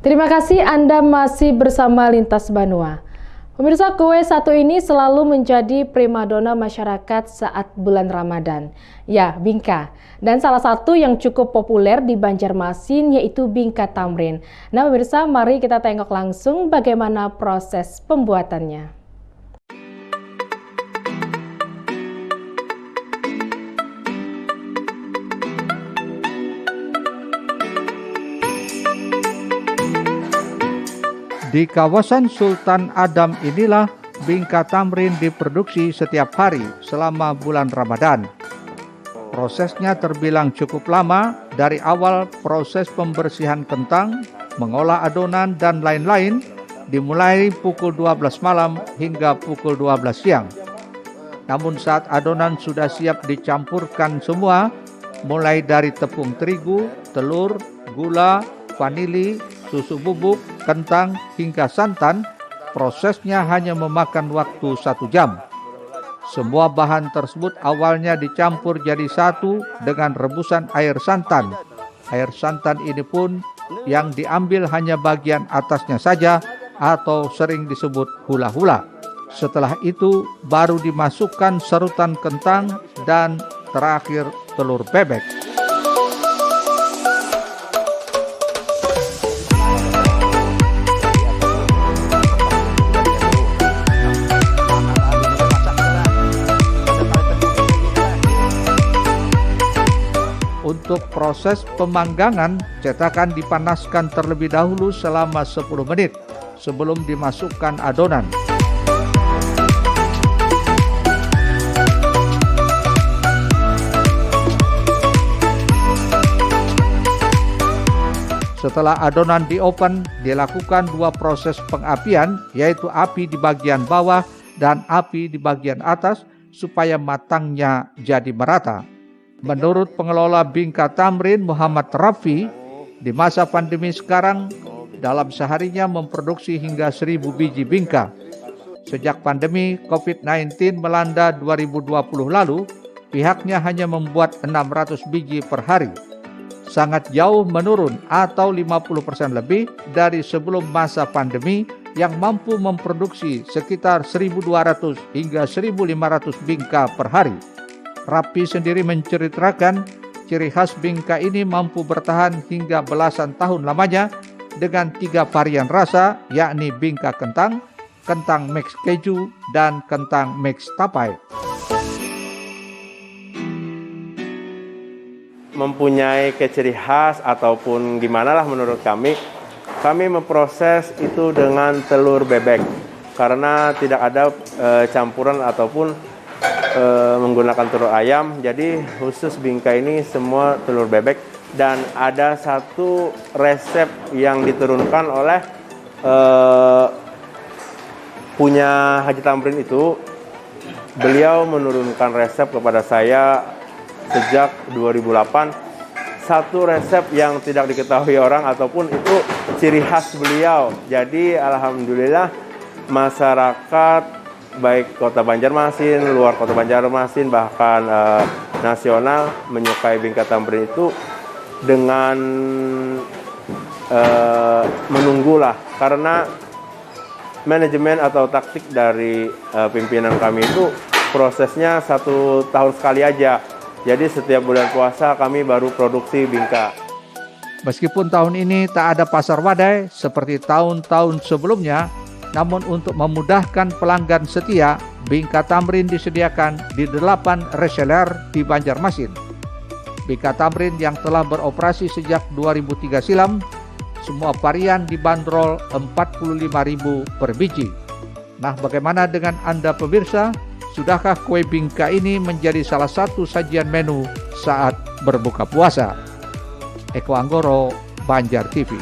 Terima kasih Anda masih bersama Lintas Banua. Pemirsa, kue satu ini selalu menjadi primadona masyarakat saat bulan Ramadan. Ya, bingka. Dan salah satu yang cukup populer di Banjarmasin yaitu bingka tamrin. Nah pemirsa, mari kita tengok langsung bagaimana proses pembuatannya. Di kawasan Sultan Adam inilah bingka tamrin diproduksi setiap hari selama bulan Ramadan. Prosesnya terbilang cukup lama, dari awal proses pembersihan kentang, mengolah adonan dan lain-lain, dimulai pukul 12 malam hingga pukul 12 siang. Namun saat adonan sudah siap dicampurkan semua, mulai dari tepung terigu, telur, gula, vanili, susu bubuk, kentang, hingga santan, prosesnya hanya memakan waktu 1 jam. Semua bahan tersebut awalnya dicampur jadi satu dengan rebusan air santan. Air santan ini pun yang diambil hanya bagian atasnya saja atau sering disebut hula-hula. Setelah itu baru dimasukkan serutan kentang dan terakhir telur bebek. Untuk proses pemanggangan, cetakan dipanaskan terlebih dahulu selama 10 menit sebelum dimasukkan adonan. Setelah adonan di-oven, dilakukan 2 proses pengapian, yaitu api di bagian bawah dan api di bagian atas supaya matangnya jadi merata. Menurut pengelola bingka tamrin Muhammad Rafi, di masa pandemi sekarang dalam seharinya memproduksi hingga 1000 biji bingka. Sejak pandemi COVID-19 melanda 2020 lalu, pihaknya hanya membuat 600 biji per hari. Sangat jauh menurun atau 50% lebih dari sebelum masa pandemi yang mampu memproduksi sekitar 1200 hingga 1500 bingka per hari. Rapi sendiri menceritakan ciri khas bingka ini mampu bertahan hingga belasan tahun lamanya dengan 3 varian rasa, yakni bingka kentang, kentang mix keju, dan kentang mix tapai. Mempunyai ciri khas ataupun gimana lah menurut kami memproses itu dengan telur bebek karena tidak ada campuran ataupun menggunakan telur ayam. Jadi khusus bingka ini semua telur bebek, dan ada satu resep yang diturunkan oleh punya Haji Tamrin itu. Beliau menurunkan resep kepada saya sejak 2008, satu resep yang tidak diketahui orang ataupun itu ciri khas beliau. Jadi alhamdulillah masyarakat baik kota Banjarmasin, luar kota Banjarmasin, bahkan nasional menyukai bingka tamrin itu dengan menunggulah, karena manajemen atau taktik dari pimpinan kami itu prosesnya 1 tahun sekali aja. Jadi setiap bulan puasa kami baru produksi bingka. Meskipun tahun ini tak ada pasar wadai seperti tahun-tahun sebelumnya, namun untuk memudahkan pelanggan setia, bingka tamrin disediakan di 8 reseller di Banjarmasin. Bingka tamrin yang telah beroperasi sejak 2003 silam, semua varian dibanderol 45.000 per biji. Nah, bagaimana dengan Anda pemirsa? Sudahkah kue bingka ini menjadi salah satu sajian menu saat berbuka puasa? Eko Anggoro, Banjar TV.